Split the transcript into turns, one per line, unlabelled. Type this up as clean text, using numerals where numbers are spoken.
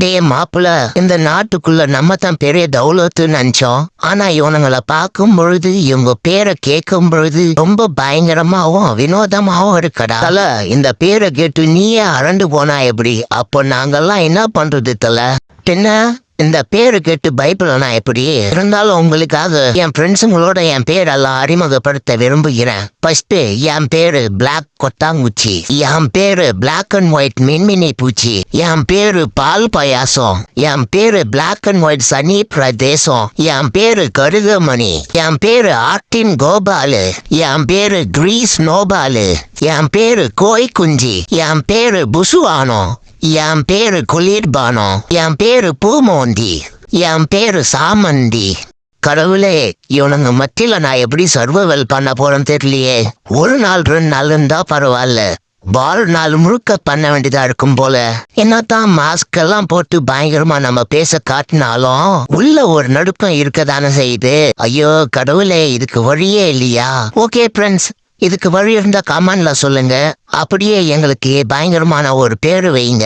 டே மாப்பிள்ள, இந்த நாட்டுக்குள்ள நம்ம தான் பெரிய தௌலத்துன்னு நினைச்சோம். ஆனா இவனுங்களை பார்க்கும் பொழுது, இவங்க பேரை கேட்கும் பொழுது ரொம்ப பயங்கரமாவும் வினோதமாவும் இருக்கடா. தல, இந்த பேரை கேட்டு நீயே அரண்டு போனா எப்படி? அப்போ நாங்கெல்லாம் என்ன பண்றது தல? பின்ன இந்த பேரு கேட்டு பயப்படலாம் எப்படி? இருந்தாலும் உங்களுக்காக என் ஃப்ரெண்ட்ஸுங்களோட என் பேரெல்லாம் அறிமுகப்படுத்த விரும்புகிறேன். ஃபர்ஸ்ட் என் பேரு பிளாக் கொட்டாங்குச்சி, என் பேரு பிளாக் அண்ட் ஒயிட் மின்மினி பூச்சி, என் பேரு பால் பாயாசம், என் பேரு பிளாக் அண்ட் ஒயிட் சனி பிரதேசம், என் பேரு கருகமணி, என் பேரு ஆர்டின் கோபாலு, என் பேரு கிரீஸ் நோபாலு, என் பேரு கோய் குஞ்சி, என் பேரு புசுவானோ, என் பேரு குளிர்பானோ, என் பேரு பூமோந்தி, என் பேரு சாமந்தி. கடவுளே, இவனுங்க மத்தியில நான் எப்படி சர்வைவல் பண்ண போறேன்னு தெரியலையே. ஒரு நாள் 2 நாள் இருந்தா பரவாயில்ல, நாள் முழுக்க பண்ண வேண்டியதா இருக்கும் போல. என்னத்தான் மாஸ்க் எல்லாம் போட்டு பயங்கரமா நம்ம பேச காட்டினாலும் உள்ள ஒரு நடுக்கம் இருக்கதானே செய்யுது. ஐயோ கடவுளே, இதுக்கு வழியே இல்லையா? ஓகே ஃப்ரெண்ட்ஸ், இதுக்கு வழி இருந்தா கமெண்ட்ல சொல்லுங்க. அப்படியே எங்களுக்கு பயங்கரமான ஒரு பேரு வைங்க.